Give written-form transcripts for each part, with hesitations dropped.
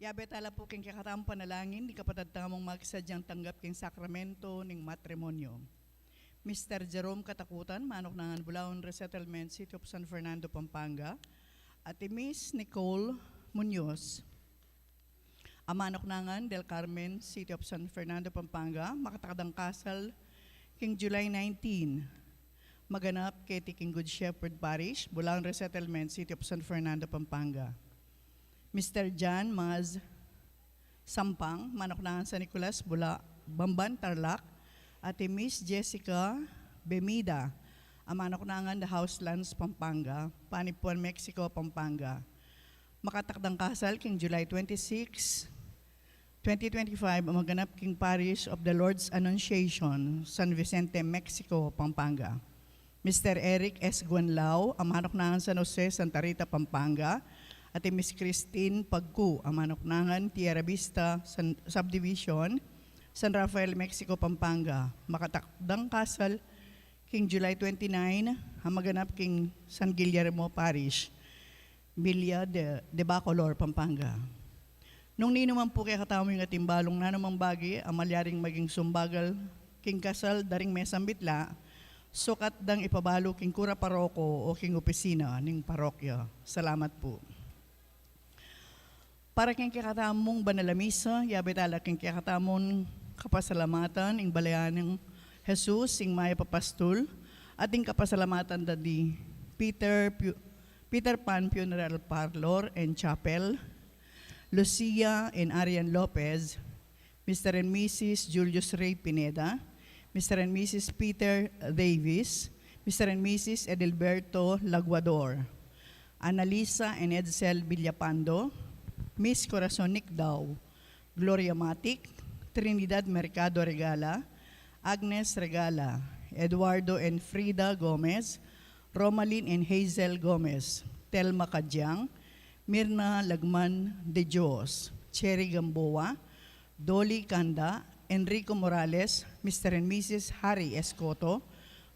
Yabe tala po king kakatamang panalangin, di kapatid tamong magsadyang tanggap king sakramento ning matrimonyo. Mr. Jerome Katakutan, manok ng Bulaon Resettlement, City of San Fernando, Pampanga, at Miss Nicole Munoz, amanok nangan Del Carmen, City of San Fernando, Pampanga, makatakdang kasal king July 19, maganap kay King Good Shepherd Parish, Bulaon Resettlement, City of San Fernando, Pampanga. Mr. John Maz Sampang, manok nangan San Nicolas, Bamban, Tarlac, at Miss Jessica Bemida, amanok nangan The Houselands, Pampanga, Panipuan, Mexico, Pampanga. Makatakdang kasal king July 26, 2025, maganap king Parish of the Lord's Annunciation, San Vicente, Mexico, Pampanga. Mr. Eric S. Guanlao, amanok nangan San Jose, Santa Rita, Pampanga, at Miss Christine Pagku, amanok nangan Tierra Vista Subdivision, San Rafael, Mexico, Pampanga. Makatakdang kasal king July 29, maganap king San Guillermo Parish, Villa de Bacolor, Pampanga. Nung ninuman po kaya katamo yung atimbalong na namang bagi, amalyaring maging sumbagal king kasal daring mesambitla, sukat dang ipabalo king kura paroko o king opisina ning parokya. Salamat po. Para king kakatamong banalamisa, yabe tala king kakatamon kapasalamatan, ing balayan ng Jesus, ing maya papastul, at ing kapasalamatan dadi Peter Pan Funeral Parlor and Chapel, Lucia and Arian Lopez, Mr. and Mrs. Julius Ray Pineda, Mr. and Mrs. Peter Davis, Mr. and Mrs. Edelberto Laguador, Annalisa and Edsel Villapando, Miss Corazon Nicdao, Gloria Matic, Trinidad Mercado Regala, Agnes Regala, Eduardo and Frida Gomez, Romalyn and Hazel Gomez, Telma Kadyang, Mirna Lagman de Dios, Cherry Gamboa, Dolly Kanda, Enrico Morales, Mr. and Mrs. Harry Escoto,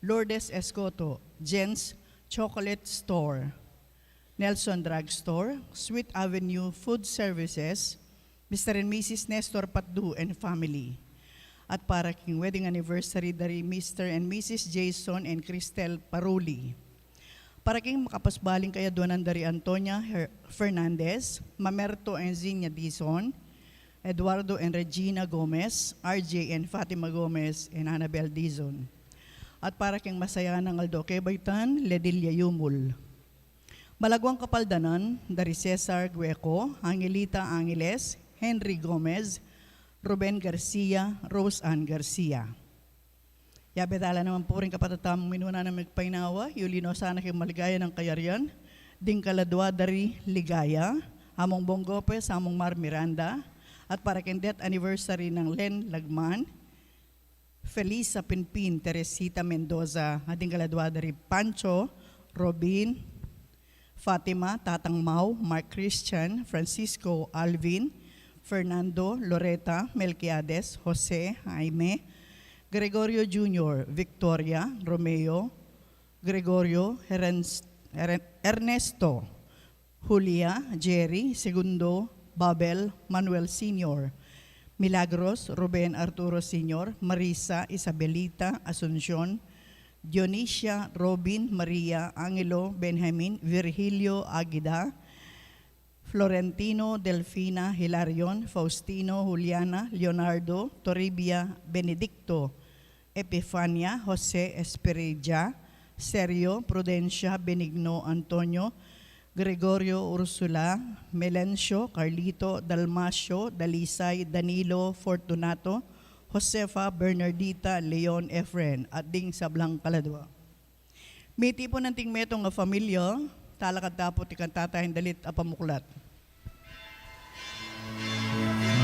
Lourdes Escoto, Jen's Chocolate Store, Nelson Drug Store, Sweet Avenue Food Services, Mr. and Mrs. Nestor Patdu and family. At para king wedding anniversary dari Mr. and Mrs. Jason and Cristel Paruli. Para king makapasbaling kaya doon dari Antonia Fernandez, Mamerto and Zinia Dizon, Eduardo and Regina Gomez, RJ and Fatima Gomez, and Annabel Dizon. At para king masaya ng Aldoque Baitan, Ledilia Yumul. Malagwang kapaldanan, dari Cesar Gueco, Angelita Angeles, Henry Gomez, Ruben Garcia, Rose Ann Garcia. Yabetala naman po rin kapatatamang minuna na magpainawa, yulino sana kayong maligaya ng kayarian, ding kaladwa dari Ligaya, among Bonggopes, among Mar Miranda, at para king death anniversary ng Len Lagman, Felisa Pinpin, Teresita Mendoza, ating kaladwa dari Pancho, Robin, Fatima, Tatang Mau, Mark Christian, Francisco, Alvin, Fernando, Loretta, Melquiades, Jose, Jaime, Gregorio Jr., Victoria, Romeo, Gregorio, Ernesto, Julia, Jerry, Segundo, Babel, Manuel Sr., Milagros, Ruben Arturo Sr., Marisa, Isabelita, Asuncion, Dionisia, Robin, Maria, Angelo, Benjamin, Virgilio, Aguida, Florentino, Delfina, Hilarion, Faustino, Juliana, Leonardo, Toribia, Benedicto, Epifania, Jose Esperilla, Sergio, Prudencia, Benigno, Antonio, Gregorio, Ursula, Melencio, Carlito, Dalmasio, Dalisay, Danilo, Fortunato, Josefa, Bernardita, Leon, Efren, at ding sablang kaladwa. May tipo ng ting metong nga familya, talakad tapot ikan tatahin dalit apamuklat. Thank you.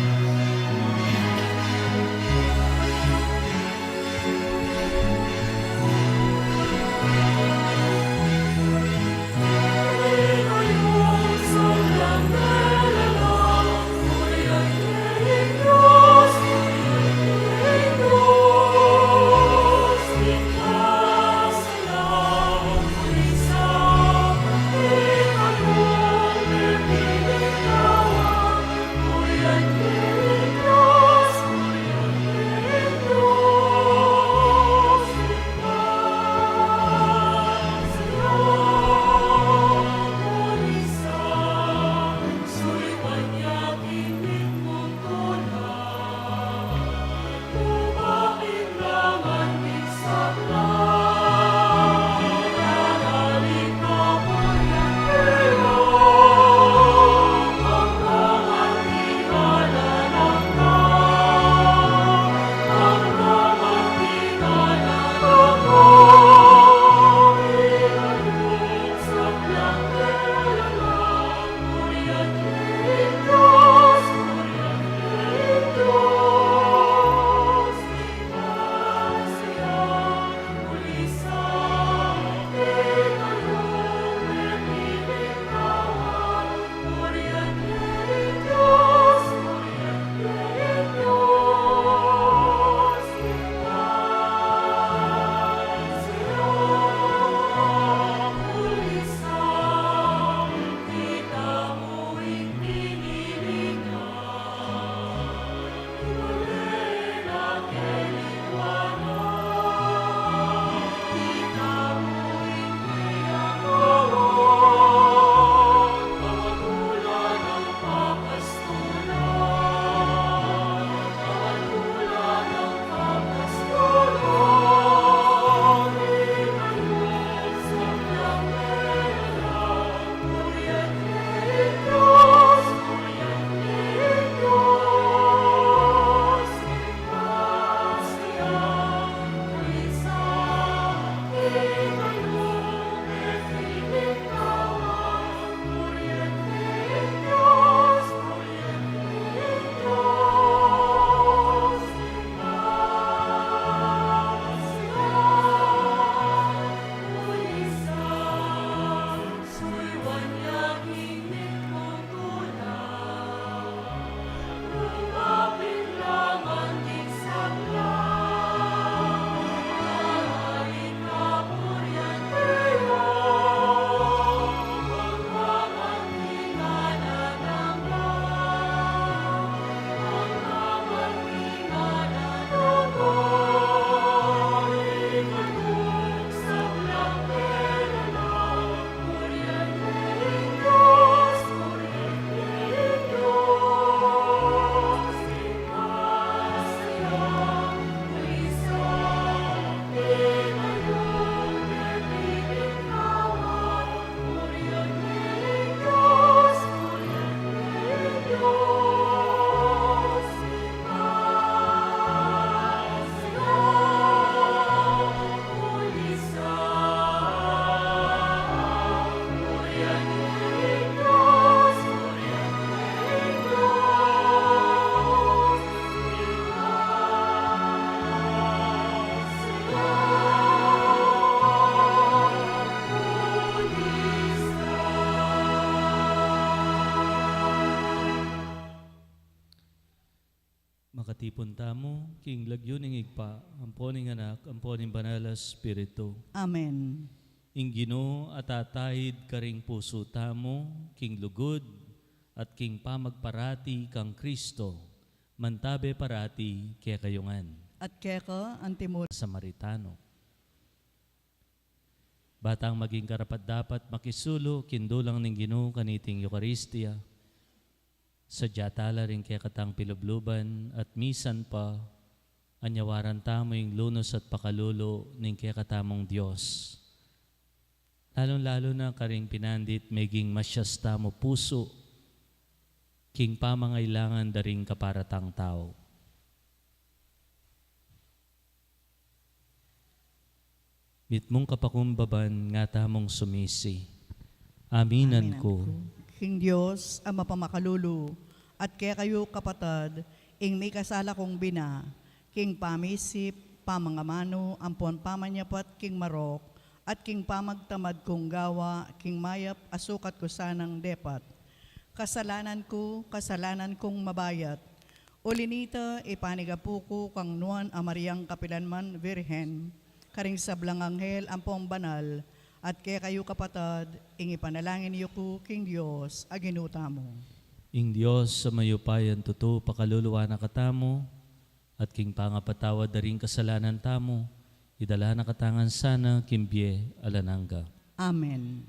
punta mo, king lagyuning igpa, amponing anak, amponing banala Espiritu. Amen. Ing Ginoo at atahid karing puso tamo, king lugod, at king pamagparati kang Kristo, mantabe parati kaya kayungan. At keka antimul. Samaritano. Batang maging karapat dapat makisulo, kindulang ning Ginoo kaniting Eucharistia, sadya tala rin kaya katang pilubluban at misan pa, anyawaran tamo yung lunos at pakalulo ning kaya katamong Diyos. Lalong-lalo na karing pinandit, meging masyasta mo puso, king pamangailangan daring kaparatang tao. Mitmong kapakumbaban nga tamong sumisi. Aminan ko. King Diyos, ang mapamakalulu, at kaya kayo kapatad, ing may kasala kong bina, king pamisip, pamangamano, ampon pamanyapat, king marok, at king pamagtamad kong gawa, king mayap, asukat ko sanang depat. Kasalanan kong mabayat. Ulinita, ipanigapuko kang nuan amaryang kapilanman virhen, karing sablang anghel, ampong banal, at kaya kayo kapatad, ing ipanalangin niyo ko, king Diyos, aginuta mo. Ing Diyos sa mayupayan tuto pakaluluwa na katamo, at king pangapatawa daring kasalanan tamo, idala na katangan sana kimbye alananga. Amen.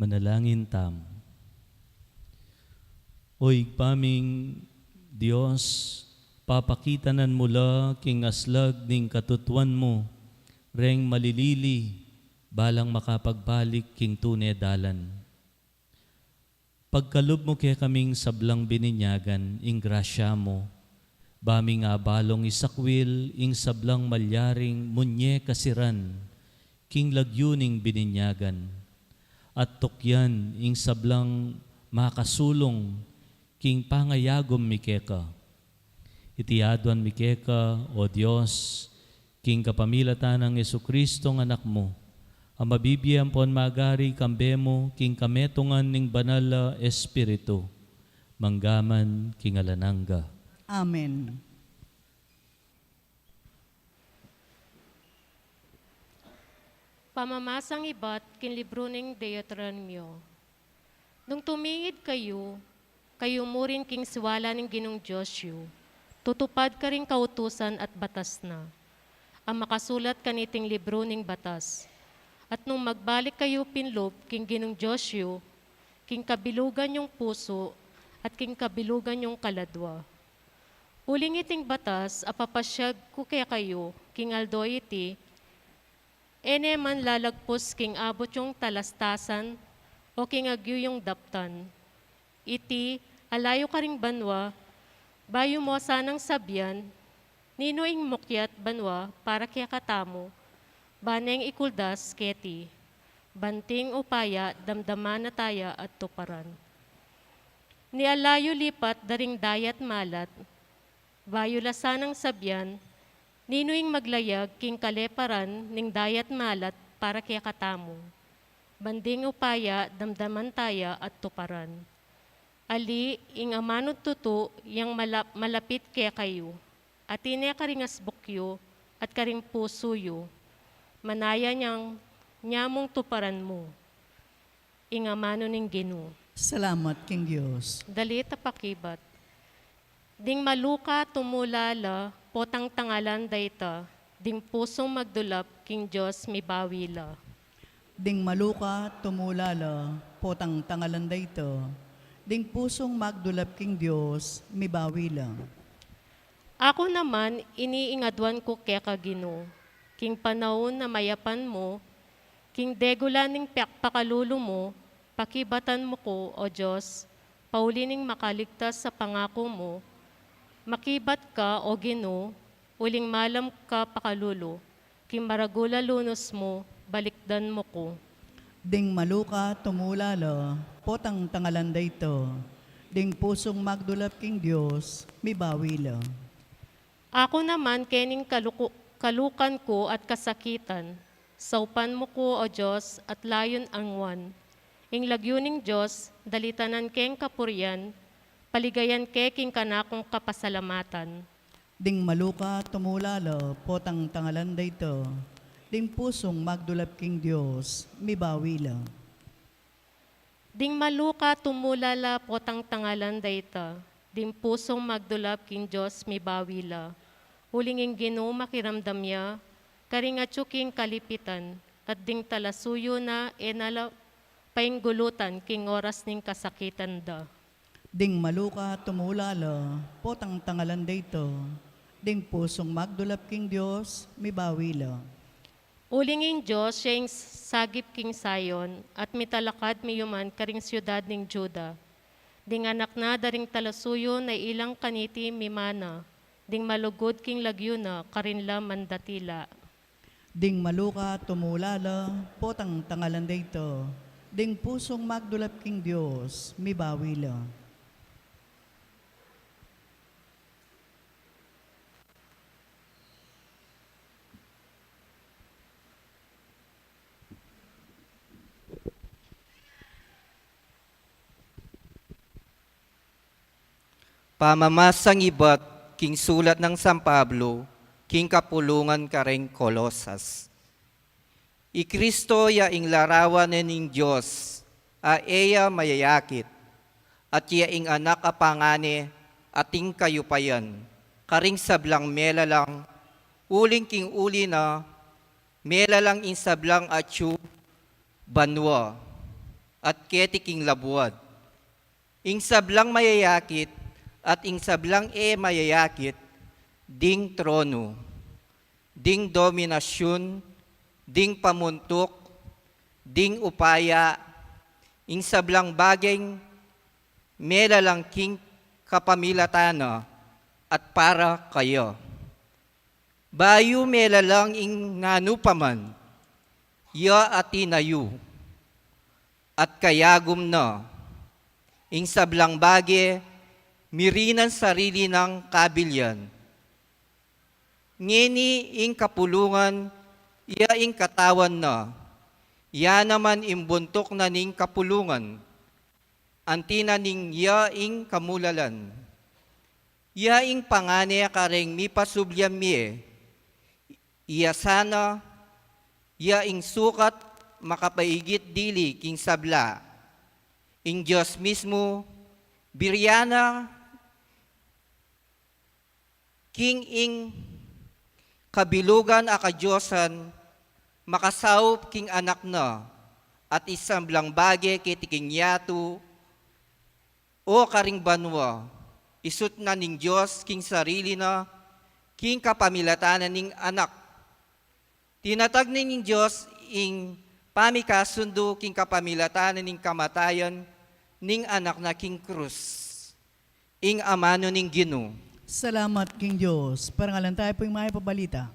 Manalangin tam. Oy paming Dios, papakitanan mula king aslag ning katutuan mo, reng malilili, balang makapagbalik king tunay dalan. Pagkalob mo kaya kaming sablang bininyagan, ing grasya mo, baming abalong isakwil, ing sablang malyaring munye kasiran, king lagyuning bininyagan, at tukyan ing sablang makasulong, king pangayagom mikeka. Itiadwan mikeka, O Diyos, king kapamilatan ng Jesucristong anak mo, ang mabibiyang pon magari kambemo, king kametungan ning banal na Espiritu, manggaman king alanangga. Amen. Pamamasang ibat kin libro ning Deuteronomio. Nung tumingid kayo mo rin king siwala ning Ginong Diyosyo, tutupad ka rin kautusan at batas na, ang makasulat kaniting libro ning batas. At nung magbalik kayo pinlob king Ginong Diyosyo, king kabilugan yung puso at king kabilugan yung kaladwa. Uling iting batas, apapasyag ko kaya kayo, king aldoy iti, ene man lalagpos king abot yung talastasan o king agyo yung daptan. Iti, alayo ka ring banwa, bayo mo sanang sabyan, nino ing mukyat banwa para kaya katamo, baneng ikuldas keti, banting upaya, damdaman na taya at tuparan. Ni alayo lipat daring dayat malat, bayo lasanang sabyan, ninoing maglayag king kaleparan ning dayat malat para kaya katamo. Banding upaya, damdaman taya at tuparan. Ali, ing amanod tuto, yang malapit kaya kayo. At ine karingas bukyo at karing pusuyo. Manaya niyang nyamong tuparan mo. Ing amano ning Ginoo. Salamat, King Diyos. Dalita pakibat. Ding maluka tumulala, potang tangalan dayta, ding pusong magdulap, king Diyos mibawila. Ding maluka, tumulala, potang tangalan dayto, ding pusong magdulap King Diyos, mibawila. Ako naman, iniingadwan ko kaya Ginoo, king panahon na mayapan mo, king degulan ning pakalulo mo, pakibatan mo ko, O Diyos, paulining makaligtas sa pangako mo, makibat ka, O Ginoo, uling malam ka pakalulo, king maragula lunos mo, balikdan mo ko. Ding maluka, tumulala, potang tangalan dayto, ding pusong magdulap King Diyos, mibawila. Ako naman, kening kalukan ko at kasakitan, saupan mo ko, O Diyos, at layon angwan. Ing lagyuning Diyos, dalitanan keng kapuryan, paligayan ke king kanakong kapasalamatan. Ding maluka, tumulala, potang tangalan dayto, ding pusong magdulap King Diyos, mibawila. Ding maluka tumulala potang tangalan dayta, ding pusong magdulap king Diyos mibawila. Hulinging Ginoo makiramdam ya, karingatyo king kalipitan, at ding talasuyo na enala painggulutan king oras ning kasakitan da. Ding maluka, tumulala, potang tangalan dayto, ding pusong magdulap King Diyos, mibawila. Ulinging Diyos, siya yung sagip king Sayon, at mitalakad miyuman karing siyudad ning Juda. Ding anak na daring talasuyo na ilang kaniti mimana, ding malugod king lagyuna karinla mandatila. Ding maluka, tumulala, potang tangalan dayto, ding pusong magdulap King Diyos, mibawila. Pamamasang ibat, king sulat ng San Pablo, king kapulungan kareng Kolosas. I Kristo ya ing larawan ning Diyos, a eya mayayakit, at ya ing anak apangane, ating kayupayan, karing sablang mela lang, uling king uli na, mela lang in sablang atyu, banwa. at ketiking labuad. Ing sablang mayayakit at ing sablang mayayakit, ding trono, ding dominasyon, ding pamuntok, ding upaya, ing sablang baging melalangking kapamilatana at para kayo. Bayu melalang ing nanupaman, ya atinayu, at kayagum na, ing sablang bage, mirinan sarili ng kabilyan. Ngini ing kapulungan, ya ing katawan na, ya naman imbuntok na ning kapulungan, antina ning ya ing kamulalan. Ya ing pangane kareng mi pasubyam mi, iya sana, ya ing sukat makapaigit dili king sabla, ing Diyos mismo, biryana, king ing kabilugan akadyosan, makasaup king anak na, at isang blang bagay kitiking yatu, o karing banwa, isut na ning Diyos king sarili na, king kapamilatanan ning anak. Tinatag ning Diyos ing pamikasundo king kapamilatanan ning kamatayan ning anak na king krus, ing amano ning Ginoo. Salamat, King Diyos. Parangalan tayo po yung mga pabalita.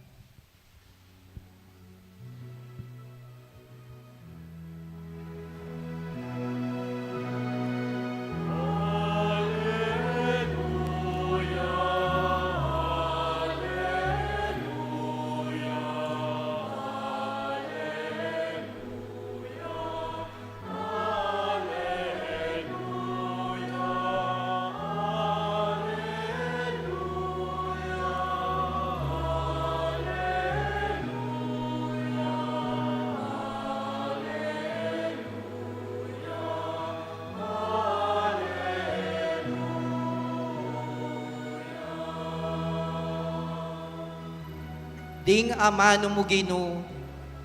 Ding amano mo Ginoo,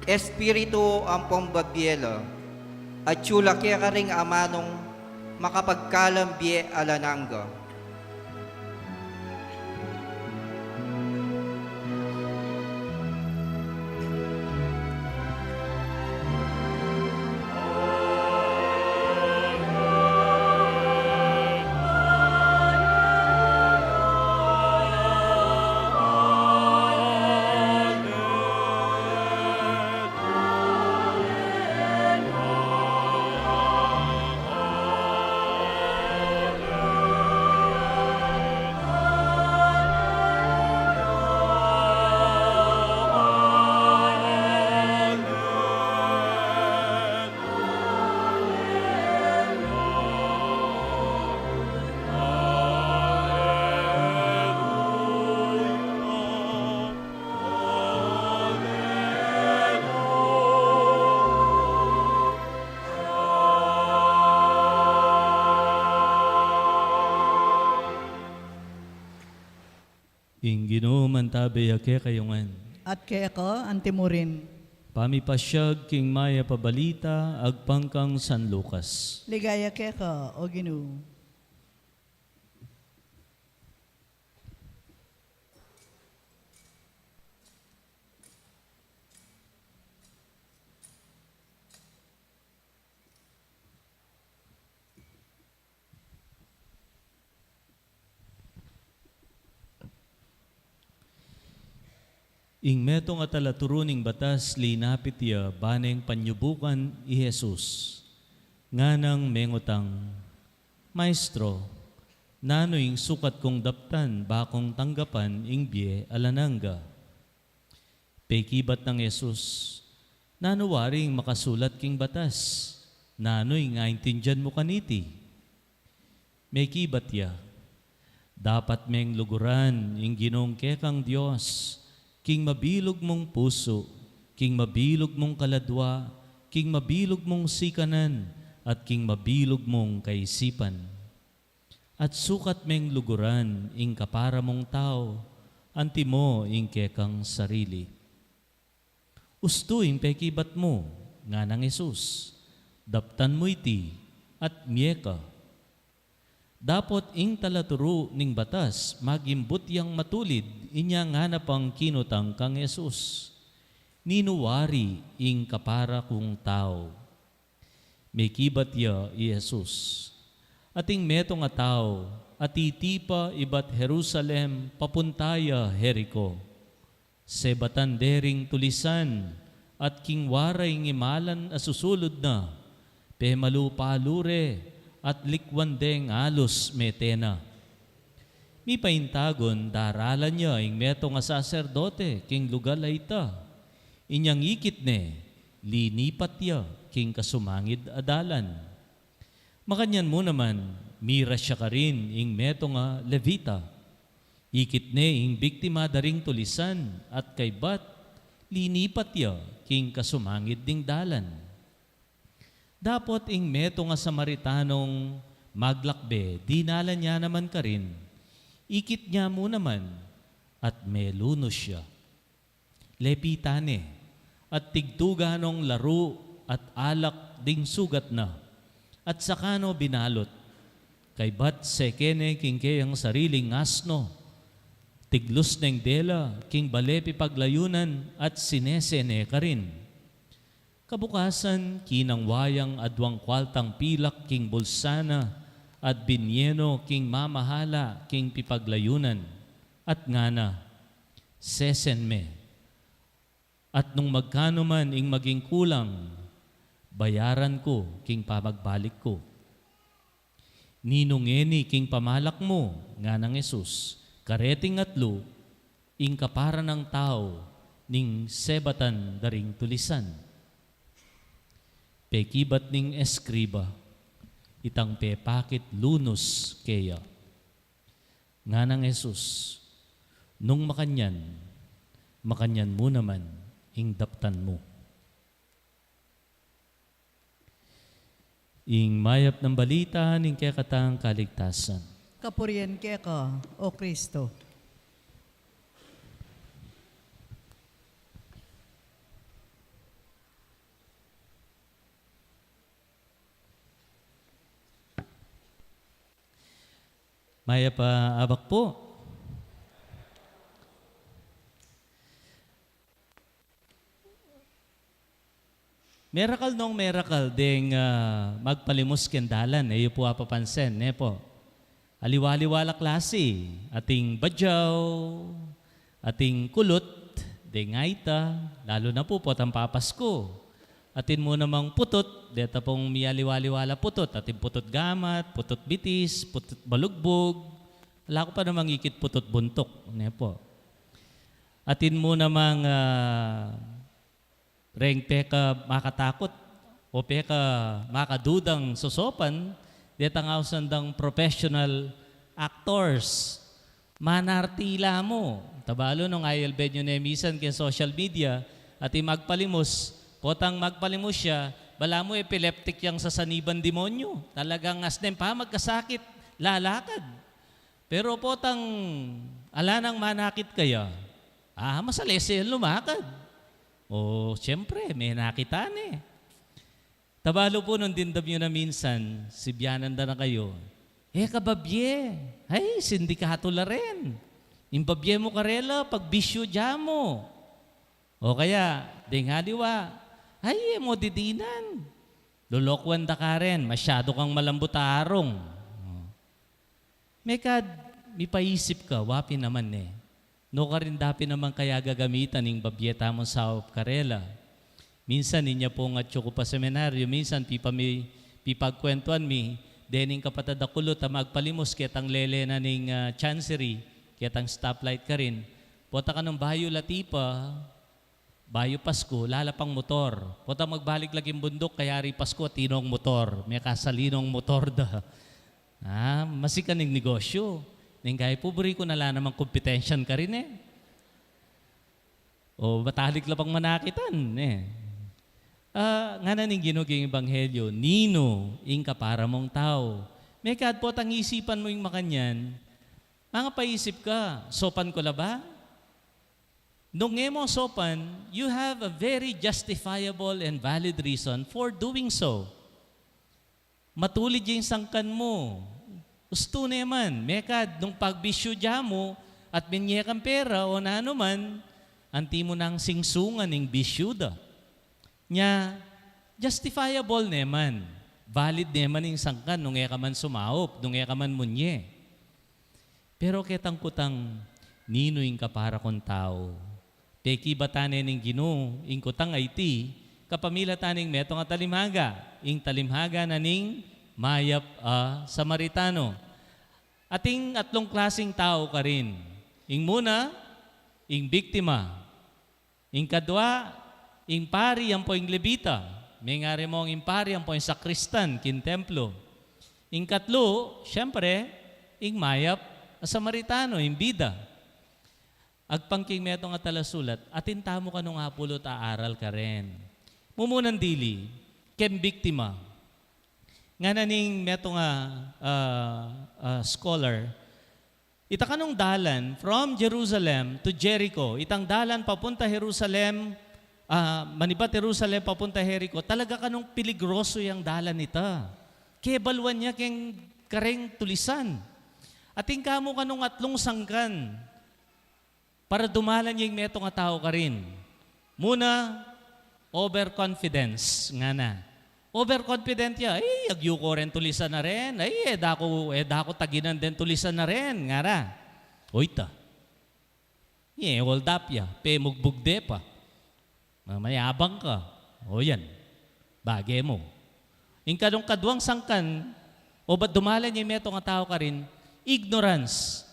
Espiritu ang pambabiela, at tsula kaya ka ring amanong makapagkalambye alananga. Ing Ginoo mantabi ake kayungan. At kaya ka, antimurin. Pamipasyag king maya pabalita agpangkang San Lucas. Ligaya kaya ka, o Ginoo. Ing metong atalaturuning batas linapit ya baneng panyubukan i Jesus. Nganang mengutang, Maestro, nano ing sukat kong daptan bakong tanggapan ing biye alananga. Pekibat ng Jesus, nano waring makasulat king batas, nano ing aintindihan mo kaniti. May kibat ya, dapat meng luguran ing Ginong kekang Diyos, king mabilog mong puso, king mabilog mong kaladwa, king mabilog mong sikanan, at king mabilog mong kaisipan. At sukat meng luguran ing kapara mong tao, anti mo ing kekang sarili. Usto ing pekibat mo, nga ng Jesus, Daptan mo iti at miyeka. Dapot ing talaturo ning batas, magimbut yang matulid, inya nga na pang kinutang kang Jesus. Ninuwari ing kapara kong tao. May kibat ya i Jesus. Ating meto nga tao, at itipa ibat Jerusalem, papuntaya Jericho. Sebatan dering tulisan, at kingwaray ngimalan asusulod na, pemalupalure, at likwandeng alos metena. Mi paintagon, daralan niya ing meto nga saserdote, king lugal ay ita. Inyang ikit ne, linipat ya, king kasumangid adalan. Makanyan mo naman, mira siya ka rin ing meto nga levita. Ikit ne ing biktima daring tulisan at kay bat, linipat ya king kasumangid ding dalan. Dapot ing meto nga Samaritanong maglakbe, dinala niya naman ka rin. Ikit niya mo naman at melunos siya. Lepitane at tigtuganong laro at alak ding sugat na. At sakano binalot, kay bat sekene king kayang sariling asno, tiglos ng dela, king balepi paglayunan, at sinesene ka rin. Kabukasan, kinang wayang adwang kwaltang pilak, king bulsana, at binyeno, king mamahala, king pipaglayunan, at ngana, sesenme. At nung magkano man ing maging kulang, bayaran ko, king pamagbalik ko. Ninungeni, king pamalak mo, nga ng Jesus, kareting atlo, ing kapara ng tao, ning sebatan daring tulisan. Pekibat ning eskriba, itang pepakit lunos keya. Nga ng Jesus, nung makanyan mo naman, ing daptan mo. Ing mayap ng balita ning kekatang kaligtasan. Kapurian ka, O Kristo. Mayap abak po. Miracle ding magpalimos kendalan. Iyo po apapansin, po. Aliwaliwala klase, ating badyaw, ating kulot, ding aita, lalo na po ang papasko. Atin mo namang putot, deta pong miyaliwaliwala putot, ating putot gamat, putot bitis, putot balugbog, wala ko pa namang ikit putot buntok, po. Atin mo namang reng peka makatakot o peka makadudang susopan, deta nga usandang professional actors, manartila mo. Tabalo nung ayalbed nyo na emisan kaya social media, at magpalimos, potang magpalimos siya, bala mo epileptic yang sa saniban demonyo. Talagang asnem pa magkasakit, lalakad. Pero potang ala nang manakit kaya, masalese lumakad. O siyempre, may nakitaan eh. Tabalo po nung dindab nyo na minsan, sibyanan na kayo, kababye, ay, sindikato la rin. Imbabye mo karela, pag bisyo dyan mo. O kaya, dinghaliwa, ay, mo didinan. Lulokwan da ka rin, masyado kang malambutarong. May paisip ka, wapi naman eh. No ka rin dapi naman kaya gagamitan ng babyeta mo sa karela. Minsan niya po nga tsoko pa seminaryo, minsan pipagkwentuan mi, dening kapatid akulot magpalimos kitang lele na ning chancery, kitang stoplight ka rin. Pota ka ng bayo latipa, bayo Pasko, lalapang motor. Pota magbalik laging bundok, kaya ri Pasko, tinong motor. May kasalinong motor da. Masikaning negosyo. Ningay pobre ko nala namang kompetensyan ka rin eh. O batalik lapang manakitan eh. Nga na ning ginuging ebanghelyo, nino ing kapara mong tao. May po tang isipan mo yung makanyan, mga paisip ka, sopan ko la ba? Nung mo sopan, you have a very justifiable and valid reason for doing so. matulid yung sangkan mo. Gusto naman, mekad, nung pagbisyo dya mo, at binyekang pera o na ano man, anti mo nang singsungan ng bisyuda. Nya, justifiable naman. Valid naman yung sangkan nung eka man sumahop, nung eka man munye. Pero ketang kutang, ninoing ka para kong tao. Peki ba tanin ng Ginoo, ing kutang IT, kapamila taning metong at talimhaga, ing talimhaga na ning mayap Samaritano. Ating atlong klasing tao ka rin. Ing muna, ing biktima. Ing kadwa, ing pari ang po ing Levita. May ngari mo ang impari ang po ing sakristan, kin templo. Ing katlo, syempre, ing mayap Samaritano, ing bida. Agpangking metong at talasulat, atin tamo ka nung apulot aaral ka rin. Mumunan dili, kem biktima. Nga naning metong scholar, ita ka nung dalan from Jerusalem to Jericho, itang dalan papunta Jerusalem, manibat Jerusalem papunta Jericho, talaga ka nung piligroso yung dalan ita. Kebalwan niya keng kareng tulisan. Ating kamo ka nung atlong sangkan, para dumalan yung metong tao ka rin. Muna, overconfidence nga na. Overconfident ya, agyuko rin tulisan na rin. Dako taginan din tulisan na rin. Nga ra. Oita. Hold up ya. Mugbugde pa. Mayabang ka. O yan. Bagay mo. Yung kadwang sangkan, o ba't dumalan yung metong tao ka rin, ignorance.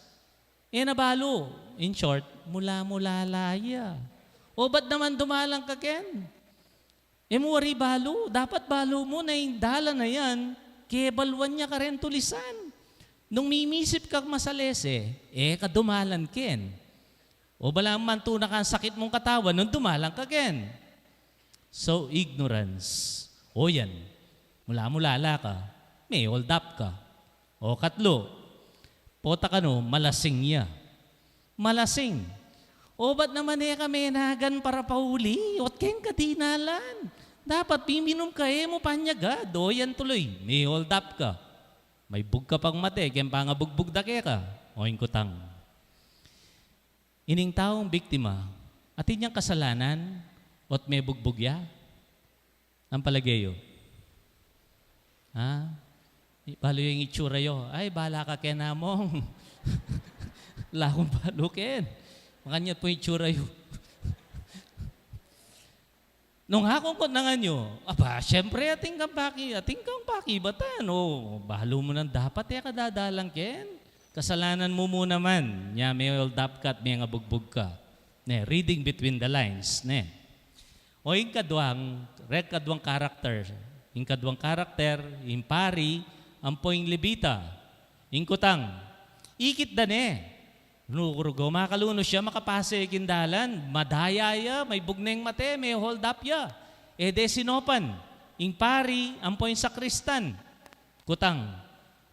Nabalo. In short, mula-mula laya. O ba't naman dumalang ka, Ken? Muwari balo. Dapat balo mo na yung dala na yan, kebalwan niya ka rin tulisan. Nung mimisip kang masalese, kadumalan, Ken. O bala man tuna ka ang sakit mong katawan, nung dumalang ka, Ken. So, ignorance. O yan, mula-mula ka, may hold up ka. O katlo, pota ka no, malasing niya. Malasing. O ba't naman kami nagan para pauli? Ot keng kadinalan. Dapat piminom ka mo panyagad. O yan tuloy. May hold up ka. May bug ka pang mate. Kaya pa nga bugbog da ka. O yung kutang. Ining taong biktima, atin niyang kasalanan, ot may bugbog ya? Ang palagayo. Balo yung itsura yo. Ay, bala ka kaya namong. Lakong balukin. Makanya po yung tsura yun. Nung hakong ko na nga nyo, syempre ating kang paki batan. Bahalo mo nang dapat kadadalang Ken. Kasalanan mo muna man. May hold up ka at may nga bugbog ka. Reading between the lines. O yung kadwang karakter. Yung kadwang karakter, yung pari, ang po yung Levita. Yung kutang. Ikit da Nukurugo, makaluno siya, makapase kindalan, madaya may bugneng mate, may hold up ya. Sinopan, ing pari, ampo yung sakristan. Kutang,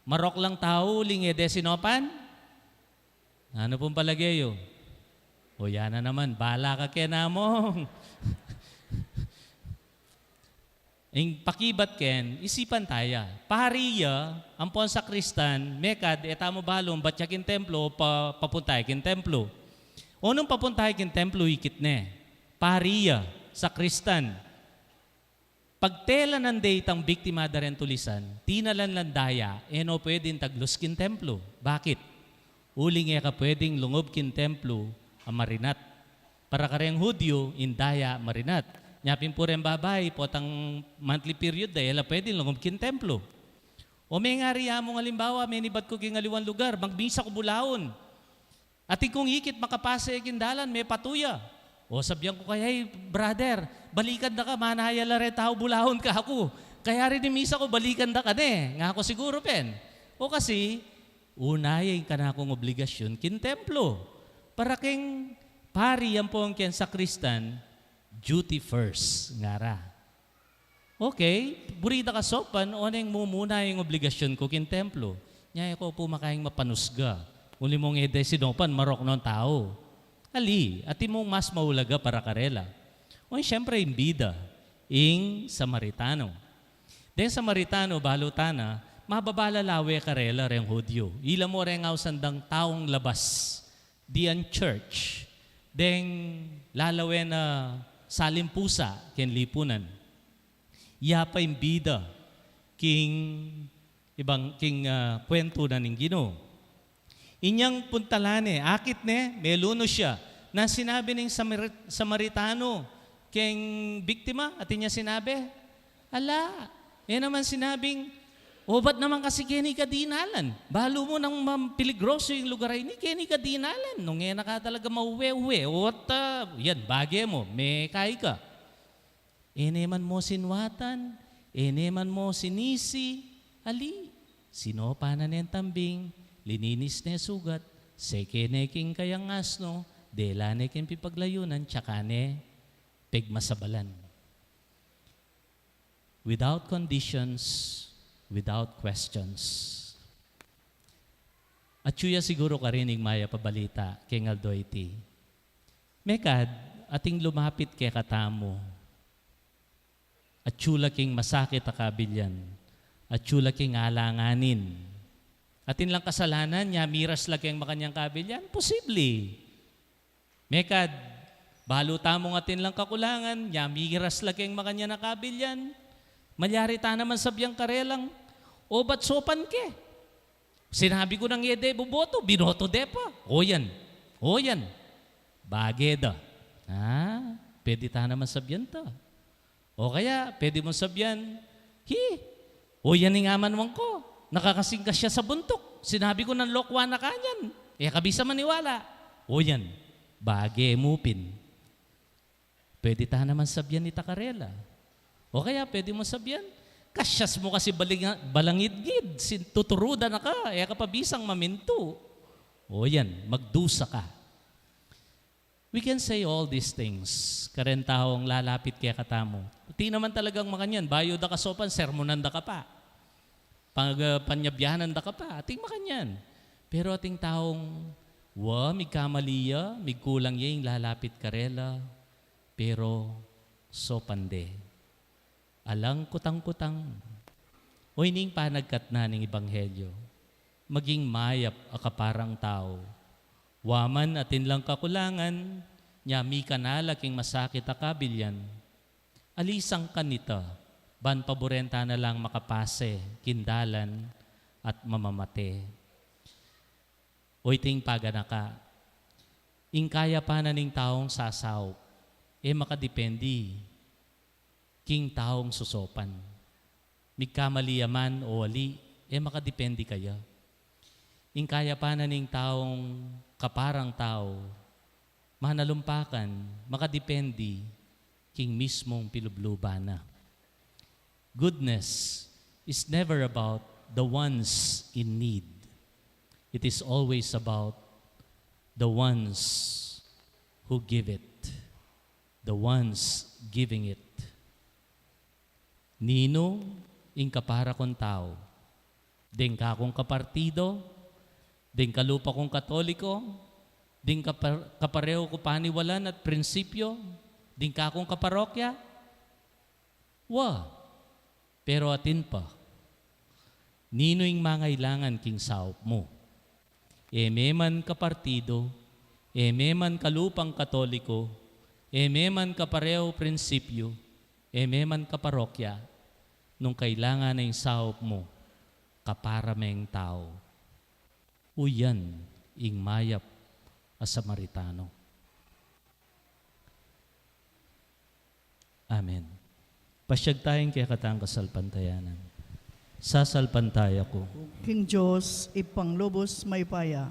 marok lang tao, ling sinopan? Ano pong palagayo? O yan na naman, bala ka kena mo. Ing pakibat ken, isipan taya. Pariya, ang pon sa Kristan, mekad, etamo balong, batya kin templo, papuntay kin templo. O nung papuntay kin templo, ikit ne. Pariya, sa Kristan. Pagtela ng daytang biktima da rin tulisan, tinalan landaya, no pwedeng taglos kin templo. Bakit? Uling ka pwedeng lungob kin templo, ang marinat. Para kareng Hudyo, indaya marinat. Nyapin po rin babay, potang monthly period dahil pwede lungob kin templo. O may nga riya mong halimbawa, may nibat ko king aliwan lugar, magbisa ko bulaon. At kung ikit makapasa kin dalan, may patuya. O sabihan ko kaya, hey, brother, balikan na ka, manaya la rin tao bulaon ka ako. Kaya rin misa ko, balikan na ka nga ako siguro pen. O kasi, unayin ka na akong obligasyon kin templo. Para king pari yan po ang kin sa Kristan, duty first, ngara. Okay, burida ka sopan, o nang mumuna yung obligasyon ko kin templo. Nya ko po makahing mapanusga. Uli mong sinopan, marok ng tao. Ali, at mong mas maulaga para karela. O siyempre yung bida, ing Samaritano. Den Samaritano, balutana, mababalalawe karela reng Hudyo. Ila mo reng sandang taong labas, diyan church, deng lalawe na salimpusa, ken lipunan. Yapa imbida, king kwento na ning Ginoo. Inyang puntalane, akit ne, meluno siya, na sinabi ng Samaritano, keng biktima, at inya sinabi, ala, naman sinabing, ba't naman kasi kini ka dinalan? Balo mo nang mampiligroso yung lugar ay ni kini ka dinalan. Nung na ka talaga mauwe-uwe, yan, bagay mo, may kay ka. Eneman mo sinwatan, eneman mo sinisi, ali, sino pa na niyang tambing, lininis na sugat, seke neking kayang asno, dela neking pipaglayunan, tsaka ne, pigmasabalan. Without conditions, without questions. At suya siguro ka rin maya pabalita kay Aldoyti. Mekad, ating lumapit kay katamo. At sula king masakit akabilyan. At sula king alanganin. Atin lang kasalanan niya, miras lang kayang makanyang kabilyan? Posible. Mekad, baluta mo atin lang kakulangan, niya miras lang kayang makanyang nakabilyan. Malyari ta naman sabyang karelang, o ba't sopan ke? Sinabi ko ng yede, buboto, binoto de pa. O yan. Bageda. Pwede ta naman sabyan ta. O kaya, pwede mo sabyan, o yan yung aman mong ko. Nakakasing ka siya sa buntok. Sinabi ko ng lokwa na kanyan. Kabisa maniwala. O yan. Bage mupin. Pwede ta naman sabyan ni Takarela. O kaya pwede mo sabyan, kasyas mo kasi balangidgid, tuturuda na ka, kapabisang maminto. O yan, magdusa ka. We can say all these things, karen taong lalapit kaya katamo. Di naman talagang makanyan, bayo da kasopan, sermonan da ka pa. Panyabyanan da ka pa, ating makanyan. Pero ating taong, mig kamaliya, mig kulang yung lalapit karela, pero sopande. Alang kutang-kutang. O ining panagkat na ng Ebanghelyo. Maging mayap akaparang tao. Waman atin lang kakulangan, nyami kanala king masakit akabilyan. Alisang kanita, ban paborenta na lang makapase, kindalan, at mamamate. O iting paganaka. Ing kaya pa na ning taong sasaw, makadipendi king taong susopan. Migkamaliyaman o wali, makadepende kaya. Ing kaya pa na ning taong kaparang tao, manalumpakan, makadepende king mismong pilublubana. Goodness is never about the ones in need. It is always about the ones who give it, the ones giving it. Nino, ing kapara kong tao, ding ka kong kapartido, ding kalupa kong katoliko, ding kapareho ko paniwalan at prinsipyo, ding ka kong kaparokya, pero atin pa, nino ing mangailangan king saup mo. Meman kapartido, meman kalupang katoliko, meman kapareho prinsipyo, meman kaparokya, nung kailangan na yung saup mo, kaparameng tao. Uyan, ing mayap a Samaritano. Amen. Pasyag tayong kaya katang kasalpantayanan. Sasalpantaya ko. King Diyos, ipanglubos may paya.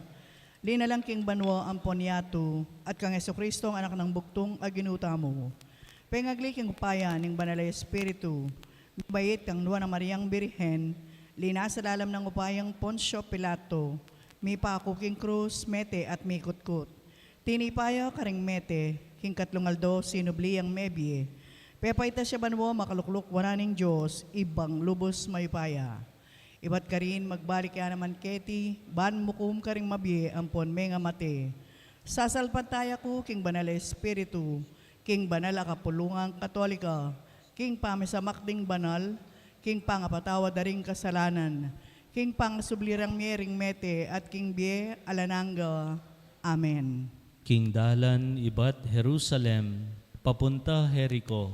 Linalang king banwa ang ponyato, at kang Jesucristo ang anak ng buktong aginuta mo. Pengagli king upaya ning banalay Espiritu, bayit kang nuwa ng Mariang Birhen, linasa lalam ng upayang Poncio Pilato, mi pako king krus, mete at mikutkut. Tinipaya karing mete, king katlungaldo sinubli ang mebye. Pepayta siya banwo makalukluk waraning Diyos, ibang lubos may paya. Ibat ka rin magbalik ka naman keti, ban mukum ka rin mabye ampon menga mate. Sasalpantaya ko king banal Espiritu, king banal akapulungang Katolika, king pamisamakding banal, king pangapatawad daring kasalanan, king pangasublirang miering mete, at king bie alanangga. Amen. King dalan ibat Jerusalem, papunta Jericho.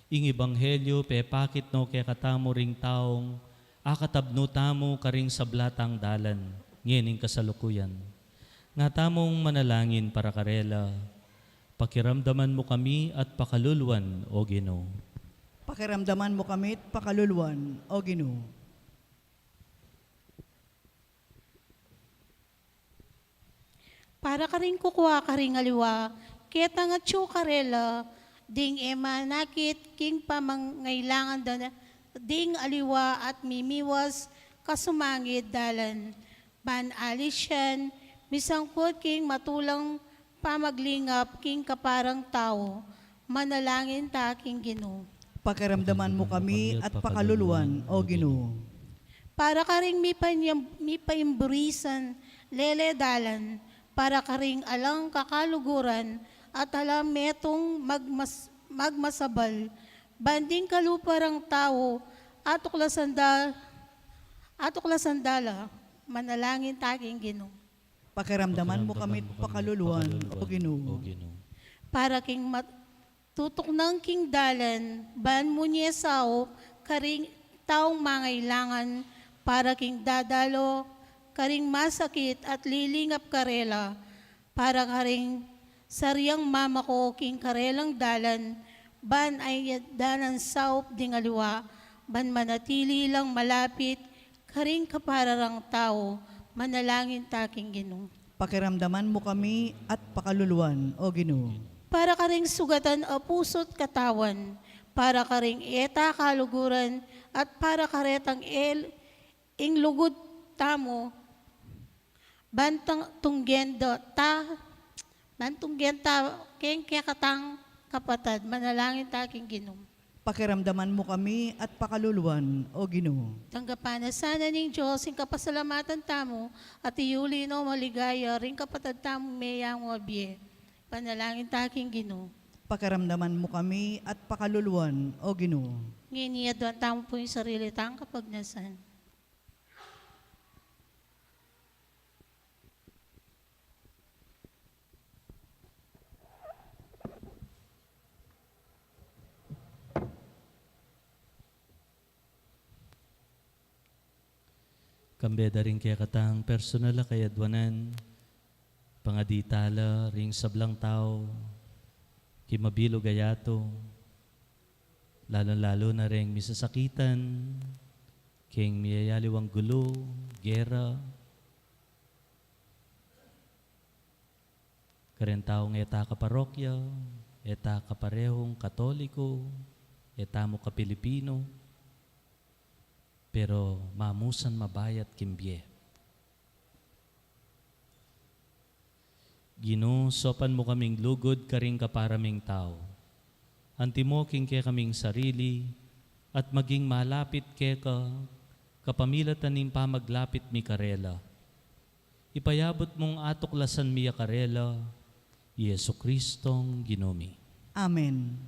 Ing ebanghelyo pepakit no kaya katamo ring taong akatabno tamo karing sablatang dalan, ngening kasalukuyan. Nga tamong manalangin para karela, pakiramdaman mo kami at pakaluluan, O Ginoo. Pakiramdaman mo kami at pakaluluan, O Ginoo. Para ka rin kukuha ka rin aliwa, kita nga karela, ding ema nakit, king pamangailangan da, ding aliwa at mimiwas, kasumangit dalan. Ban alisyan, misangkot king matulang pamaglingap, king kaparang tao, manalangin ta king Ginoo. Pakiramdaman mo kami at pakaluluan, O Ginoo. Para ka rin mipaimburisan, lele dalan, para ka ring alang kakaluguran at alam metong magmasabal, banding kaluparang tao, atuklasandala, manalangin taging Ginoo. Pakiramdaman mo kami at pakaluluan, O Ginoo. Para king tutok ng king dalan, ban mo niya sao, karing taong mangailangan, para king dadalo, karing masakit at lilingap karela, para karing sariyang mama ko king karelang dalan, ban ay dalan saup ding aliwa, ban manatili lang malapit, karing kapararang tao, manalangin taking Ginoo. Pakiramdaman mo kami at pakaluluan, O Ginoo. Para karing sugatan o puso't katawan, para karing eta kaluguran, at para karetang inglugod tamo, bantang tunggenta, keng kakatang kapatad, manalangin taking Ginoo. Pakiramdaman mo kami at pakaluluan, O Ginoo. Tanggapan na sana ning Diyos, ang kapasalamatan tamo, at iuli no maligaya, ring kapatad tamo mayang wabye. Panalangin taking Ginoo. Pakiramdaman mo kami at pakaluluan, O Ginoo. Ngayon doon tamo po yung sarili tang kapagnasan. Kambeda rin kaya katang personal kaya dwanan, pangaditala ring sablang tao, kimabilo gayato, lalo na ring misasakitan, king miyayaliwang gulo, gera, karen taong eta ka parokya, eta ka parehong katoliko, eta mo ka Pilipino, pero mamusan mabayat kimbye. Ginoo, sopan mo kaming lugod karing kaparaming tao. Anti mo king kaya kaming sarili at maging malapit kaya ka kapamilatan ning pamaglapit mi karela. Ipayabot mong atuklasan miya karela, Yesu Kristong Ginomi. Amen.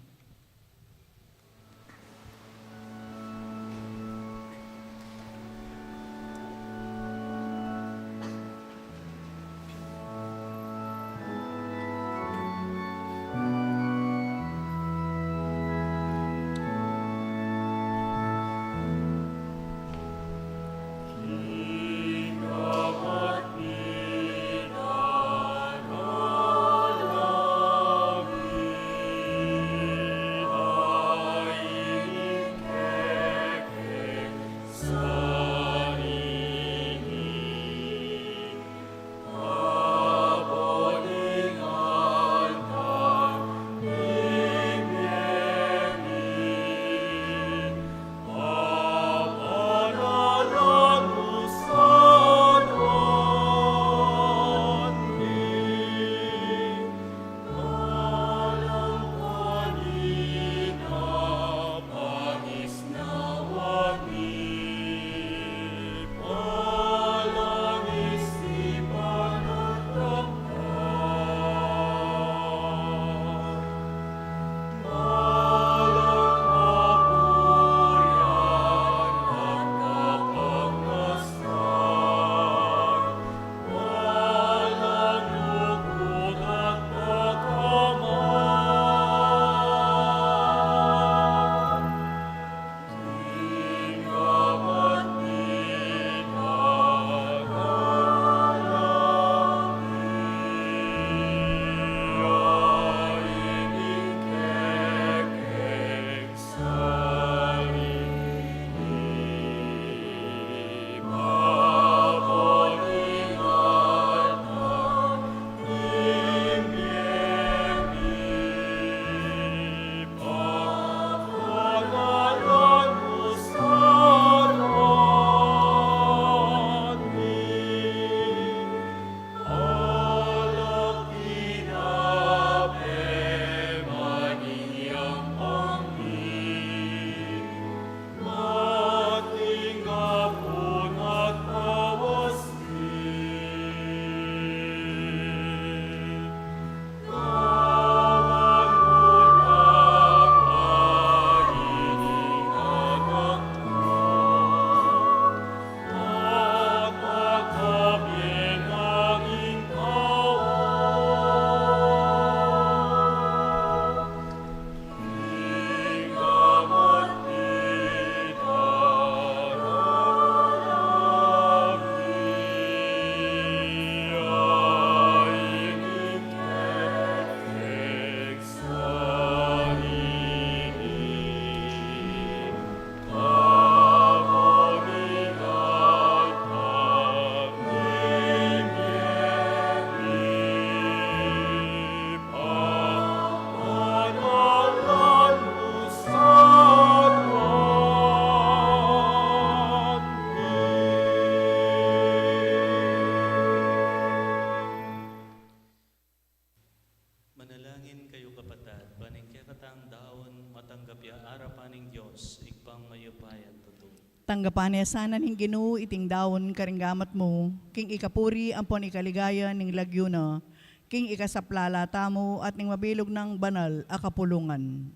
Tanggapan niya sana ning Ginoo iting dawon karinggamat mo, king ikapuri ampon ikaligaya ning lagyuna, king ikasaplala tamo at ning mabilog ng banal a kapulungan.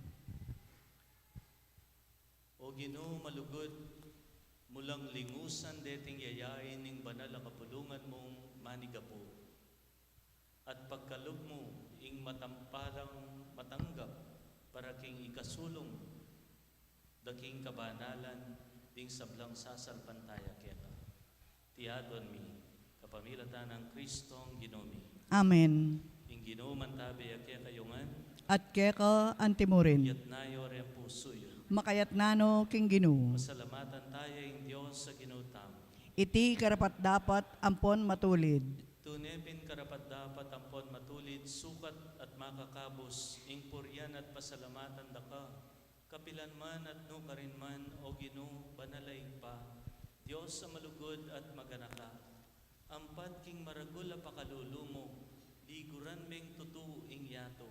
O Ginoo malugod, mulang lingusan deting yayain ning banal a kapulungan mong manigapo. At pagkalog mo, ing matamparang matanggap, para king ikasulong, daking kabanalan, ding sablang sasalpantaya keta. Tiadon mi, kapamilatan ng Kristong Ginomi. Amen. Ing Ginoo mantabi akya kayungan, At keka antimurin, yat nayo rin pusoyo. makayat nano king Ginoo. Masalamatan tayo ing Diyos sa ginutam. Iti karapat dapat ampon matulid. Tunepin karapat dapat ampon matulid, sukat at makakabos, ing puryan at pasalamatan daka, kapilan man at nukarin man, o Ginoo, banalay pa, Diyos sa malugod at maganaka. Ampad king maragul a pakalulumo, liguran meng tutu ing yato.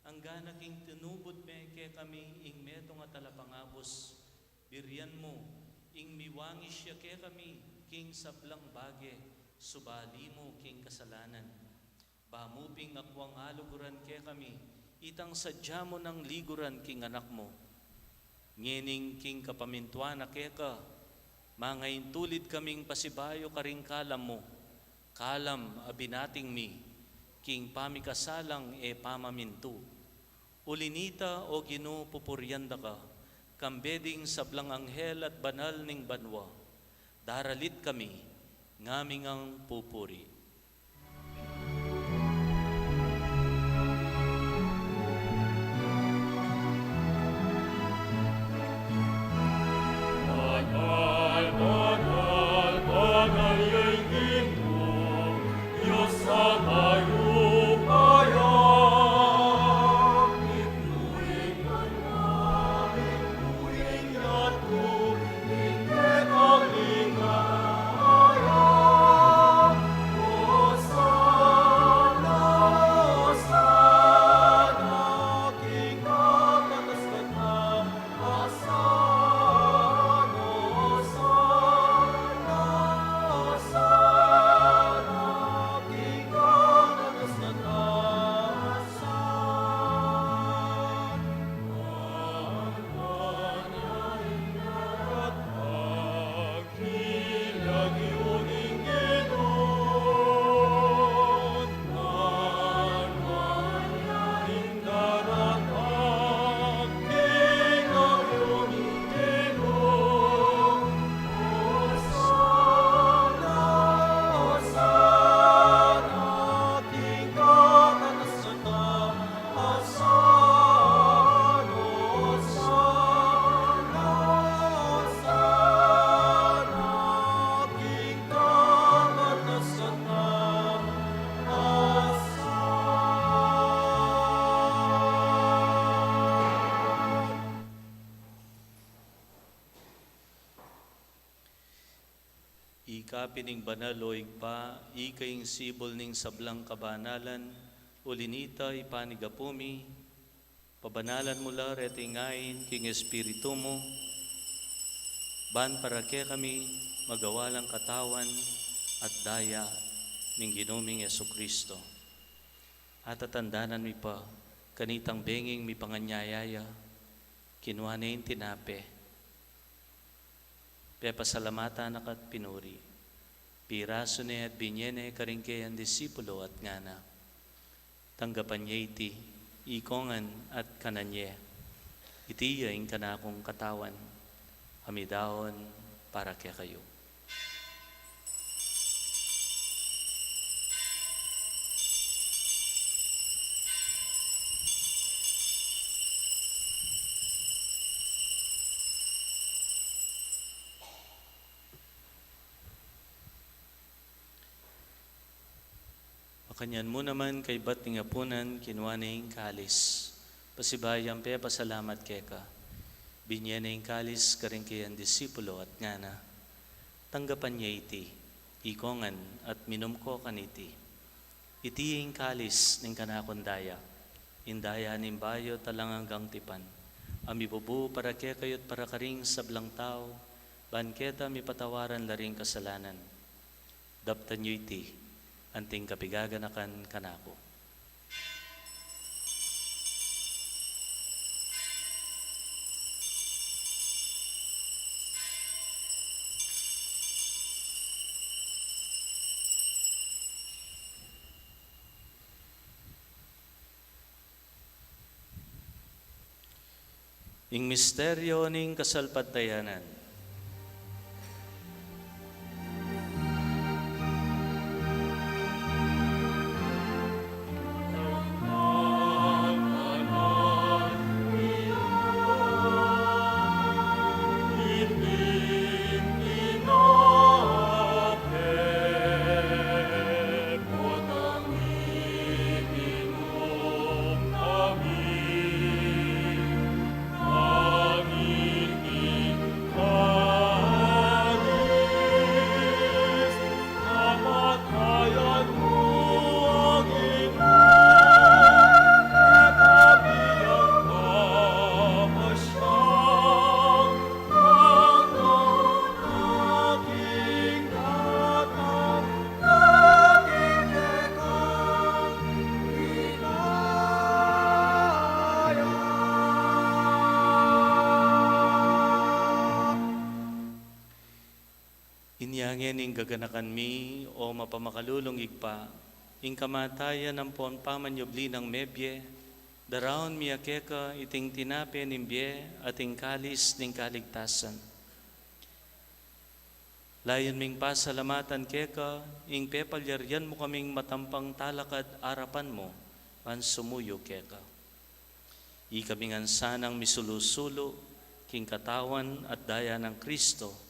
Ang gana king tinubod me ke kami ing metong at talapangabos, biryan mo, ing miwangis siya ke kami, king sablang bage, subali mo king kasalanan. Bamuping akwang aluguran ke kami, itang sadya mo ng liguran king anak mo. Ngening king kapamintuan na keka, mangayin tulid kaming pasibayo karing kalam mo, kalam abinating mi, king pamikasalang e pamamintu. Ulinita o Ginoo pupuryanda ka, kambeding sablang anghel at banal ning banwa, daralit kami, ngaming ang pupuri. Ikapining banal o igpa, ikaing sibol ning sablang kabanalan, ulinita ipanigapumi, pabanalan mula retingain king espiritu mo, ban para ke kami magawalang katawan at daya ning ginuming Yesukristo. At atandanan mi pa, kanitang benging mi panganyayaya, kinuhanin tinape, Pia pasalamatan akat pinuri. Piraso ne at binyene karingke ang disipulo at ngana. Tanggapan niya iti, ikongan at kananye. Itiya ing kanakong katawan. Hamidahon para kaya kayo. Kanyan mo naman kay bat ng apunan kinuwaning kalis. Pasibayang pe pasalamat keka. Binyaning kalis karing kayang disipulo at ngana. Tanggapan niya iti, ikongan at minum ko kaniti. Iti yung kalis ng kanakondaya. Indaya ning bayo talang hanggang tipan. Amibubu para kaya kayo't para karing sablang tao. Banketa mi patawaran laring kasalanan. Daptan nyo iti, anting kapigaganakan kanako. Ing misteryo ning kasalpatayanan. Inyangin ing gaganakan mi o mapamakalulong igpa, ing kamatayan ng pon pamanyobli ng mebye, daraon mi akeka iting tinape nimbye at ing kalis ning kaligtasan. Layon ming pasalamatan keka, ing pepalyaryan mo kaming matampang talakad arapan mo, an sumuyo keka. I kaming ansanang misulusulo, king katawan at daya ng Kristo,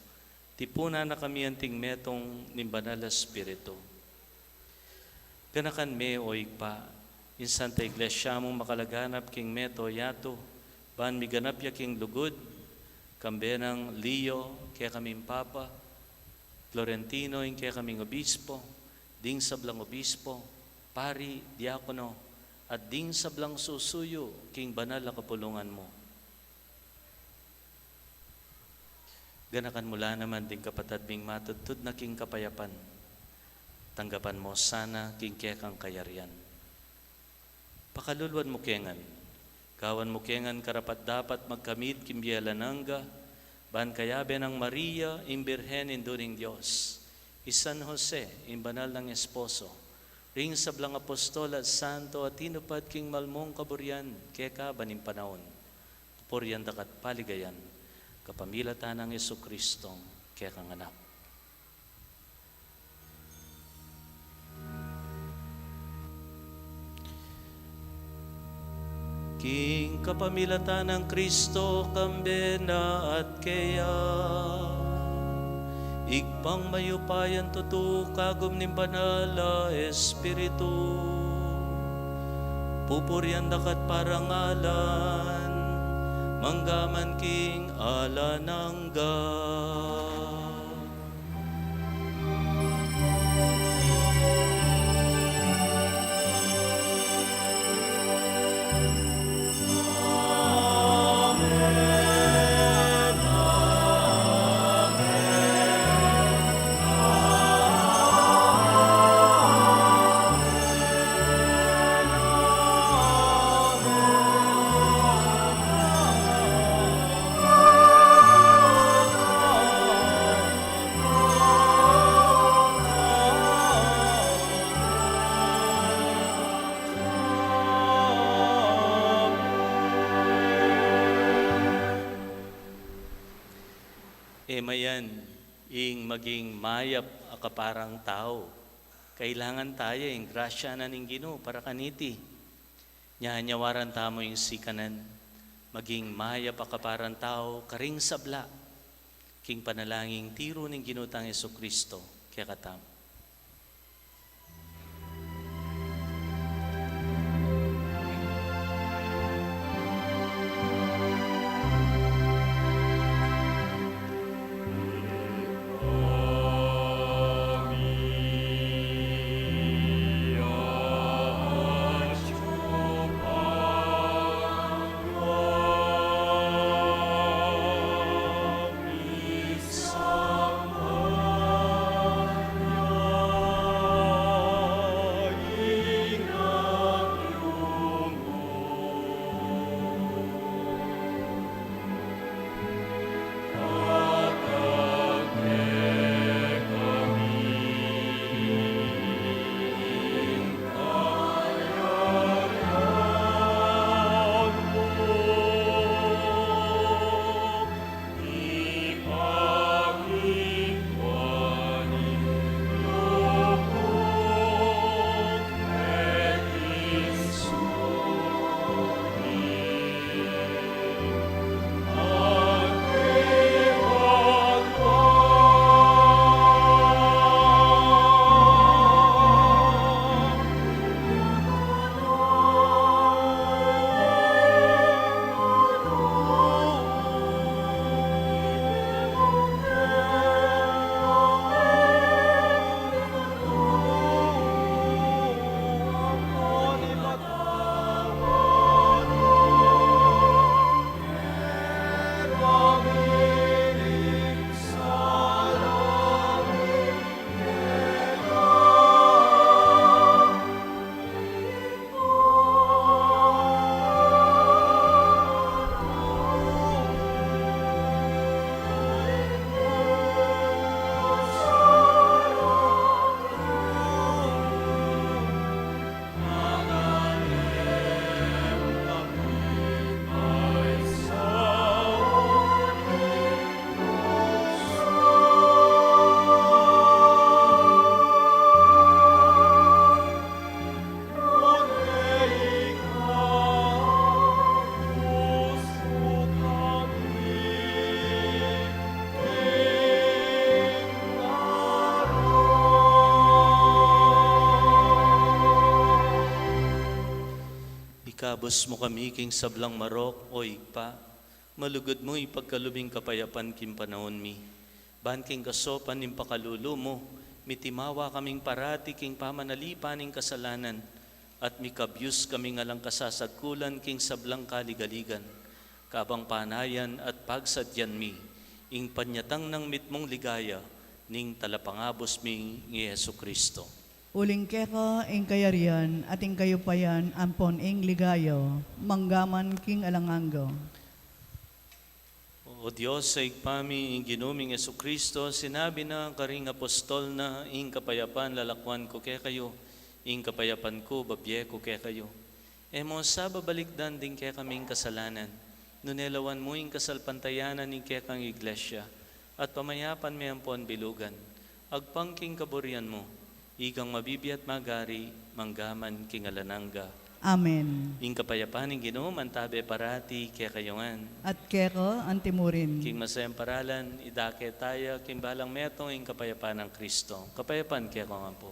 tipuna na kami anting metong ni Banal Espiritu. Ganakan me o igpa, in Santa Iglesia mong makalaganap king meto yato, ban miganap ya king lugod, kambenang Leo, kaya kaming Papa, Florentino, in kaya kaming obispo, ding sablang obispo, pari, diakono, at ding sablang susuyo, king banal na kapulungan mo. Ganakan mula naman ding kapatad ming matutod na king kapayapan. Tanggapan mo sana king kekang kayarian. Pakalulwan mo kengan. Kawan mo kengan karapat dapat magkamit kimbiyalananga. Ban kayabe ng Maria, imbirhen induring Diyos. San Jose, imbanal ng esposo. Ring sablang apostol at santo at tinupad king malmong kaburian. Keka banim panahon. Pupuryan dakat paligayan. Kapamilatan ng Jesucristo, kaya kang anak. King kapamilatan ng Kristo, kambena at kaya, igpang mayupayan tutu kagum ning banala Espiritu, pupuryan dakat parangalan, manggaman king alanangga. Mayan, ing maging mayap akaparang tao. Kailangan tayo ing grasya na ning Ginoo para kaniti. Nyahanyawaran tamo ing sikanan, maging mayap akaparang tao, karing sabla, king panalangin tiro ning Ginoo tang Jesucristo, kaya katam. Sa Ikabos mo kami king sablang marok o igpa, malugod mo ipagkalubing kapayapan king panahon mi. Ban king kasopan ning pakalulo mo, mitimawa kaming parati king pamanalipan ning kasalanan, at mikabyus kami ngalang kasasagkulan king sablang kaligaligan, kabang panayan at pagsadyan mi, ing panyatang ng mitmong ligaya, ning talapangabos mi ng Yesu Kristo. Uling keka ing kayarian at ing kayupayan ampon ing ligayo, manggaman king alanganggo. O Diyos, sa igpami ing ginuming Yesu Kristo, sinabi na karing apostol na ing kapayapan lalakwan ko kaya kayo, ing kapayapan ko babye ko kaya kayo. Emo sa babalikdan din kaya kaming kasalanan, nunelawan mo ing kasalpantayanan ing kaya kang iglesia, at pamayapan may ampon bilugan, agpangking kaburian mo, igang mabibiat magari, manggaman king alanangga. Amen. Ing kapayapaan ing Ginoo mantabe parati kaya kayongan. At keka antimurin. King masayang paralan, idake tayo, king balang metong ing kapayapaan ng Kristo. Kapayapaan kaya ko nga po.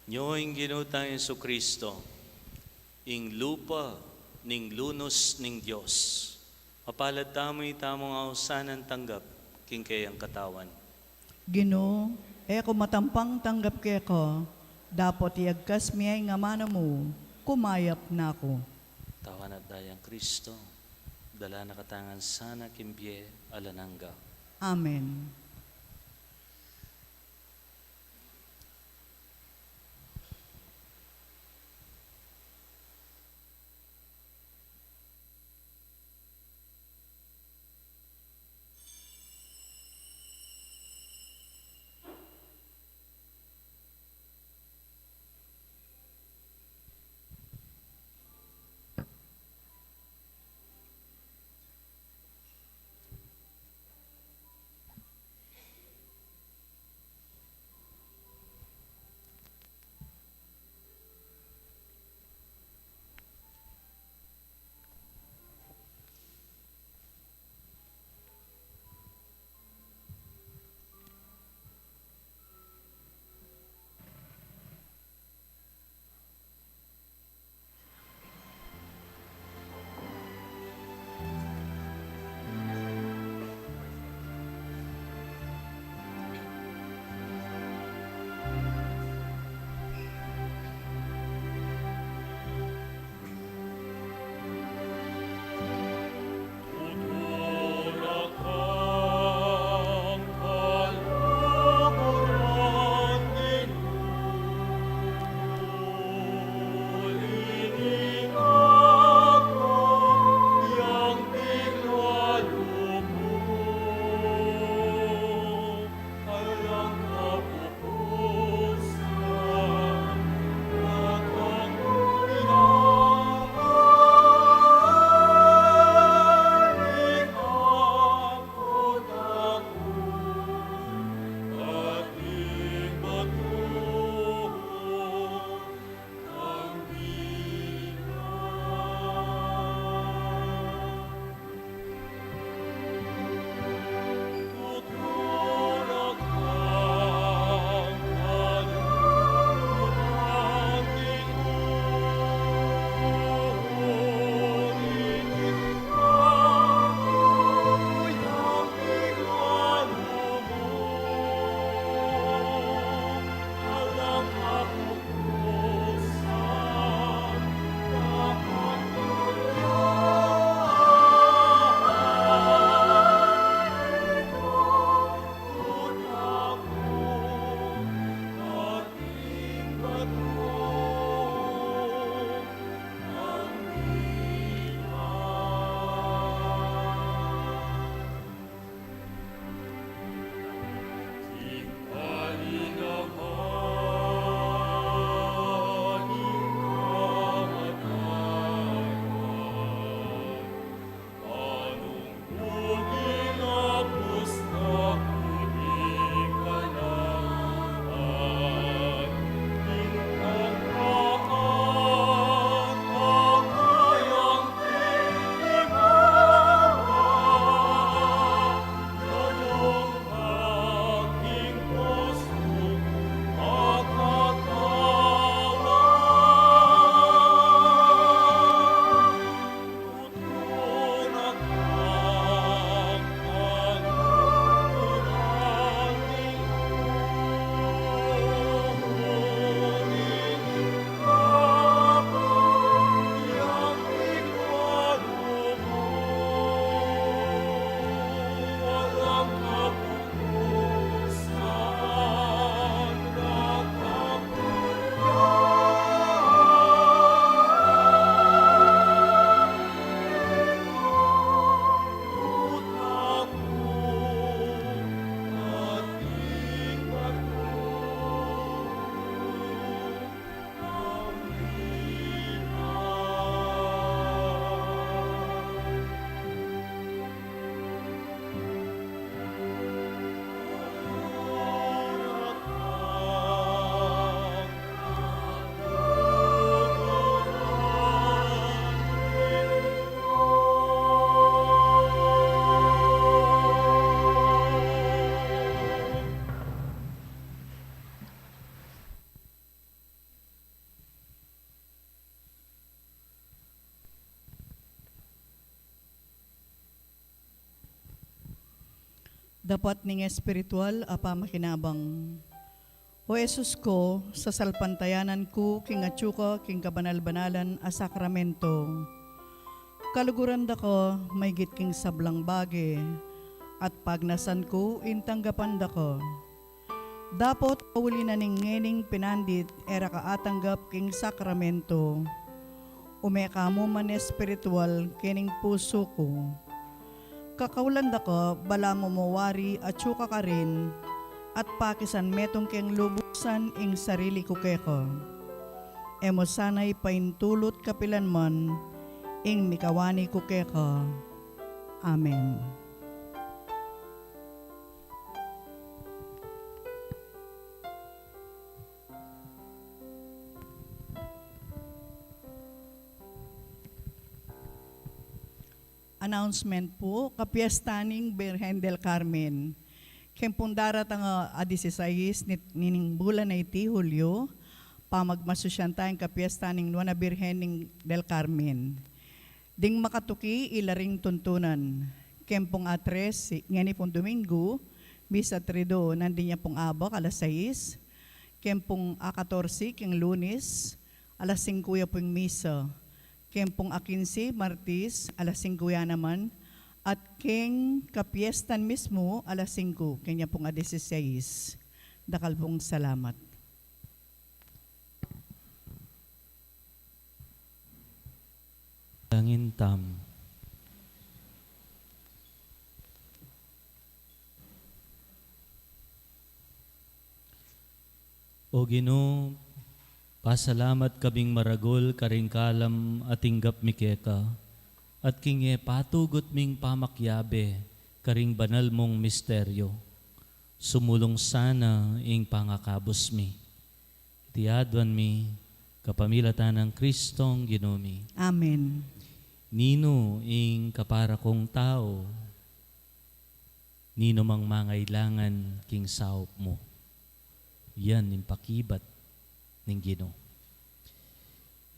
Nyo ing ginutang Yesu Kristo, ing lupa ning lunos ning Dios. Mapalad tamo'y tamong ausanan tanggap, king kayang katawan. Ginoo, eko matampang tanggap keko, dapat iagkas miyay nga mana mo, kumayap na ako. Tawan at dayang Kristo, dala nakatangan sana kimbye alanangga. Amen. Dapat ning espiritual apa makinabang. O Jesus ko, sa salpantayanan ko, king atsuka, king kabanal-banalan a sakramento. Kaluguran da ko, may git king sablang bagi, at pagnasan ko, intanggapan da ko. Dapot uli na ning ngening pinandit, era kaatanggap king sakramento. Umeka mo man espiritual, kining puso ko. Kakaulan da ko, bala mo mawari at suka ka rin, at pakisan metong keng lubusan ing sarili ko keko. Emo sanay paintulot kapilan man, ing mikawani ko keko. Amen. Announcement po, kapiestaning Birhen del Carmen. Kempong darat ang 16 nining bulan na iti Hulyo, pamagmasusyan tayong kapiestaning Nuana Birhen del Carmen. Ding makatuki ilaring tuntunan. Kempong 3, ngani pong Domingo, Misa Trido, nandin niya pong abak, alas 6. Kempong 14, king Lunes, alas 5 ya pong Misa. Kempong 15, Martis, alas 5 yan naman. At king kapiestan mismo, alas 5, kanya pong 16. Dakal pong salamat. Langintam. O Ginoo, pasalamat kabing maragol karing kalam atinggap mikeka, at kinge patugot ming pamakyabe karing banal mong misteryo. Sumulong sana ing pangakabos mi. Tiadwan mi, kapamilatan ng Kristong Ginumi. Amen. Nino ing kapara kong tao, nino mang mangailangan king saop mo. Yan yung pakibat ng Ginoo.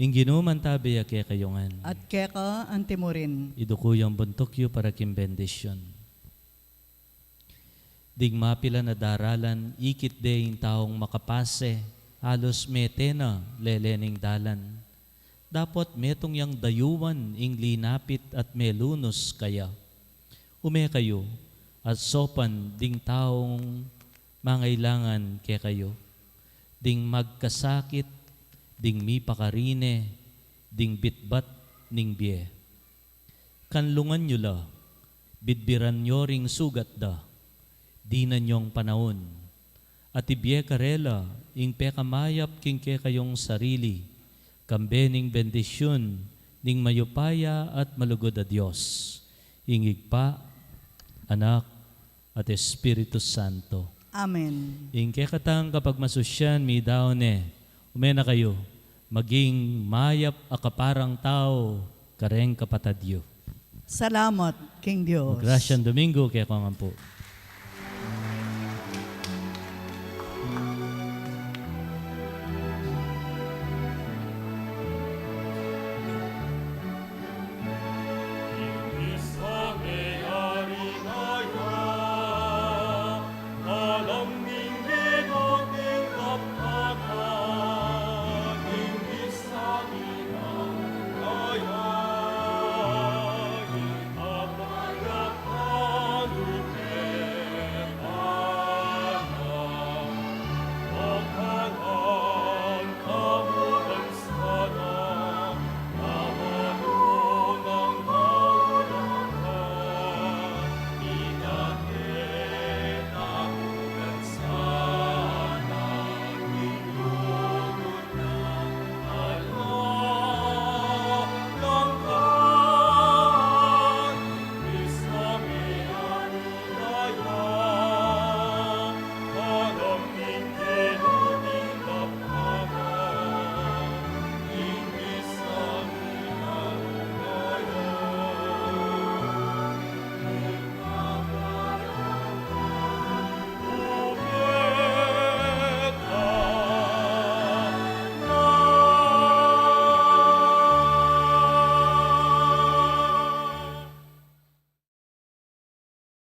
Yung Ginoo man tabi ya kayongan. At keka antimorin. Idukuyang buntok yu para kim bendisyon. Ding mapila na daralan, ikit de yung taong makapase, halos metena lelening dalan. Dapat metong yang dayuan ing linapit at melunos kaya. Ume kayo at sopan ding taong mangailangan kay kayo. Ding magkasakit, ding mipakarine, ding bitbat, ning biye. Kanlungan nyo la, bidbiran nyo ring sugat da, di na nyong panahon. At ibiye karela, ing pekamayap king ke kayong sarili, kambening bendisyon, ning mayupaya at malugod a Diyos. Ingig pa, Anak, at Espiritu Santo. Amen. Ing katang kapag masusyan, mi daon umena kayo, maging mayap akaparang tao, kareng kapatadyo. Salamat, King Diyos. Magrasyang Domingo, kaya ko nga po.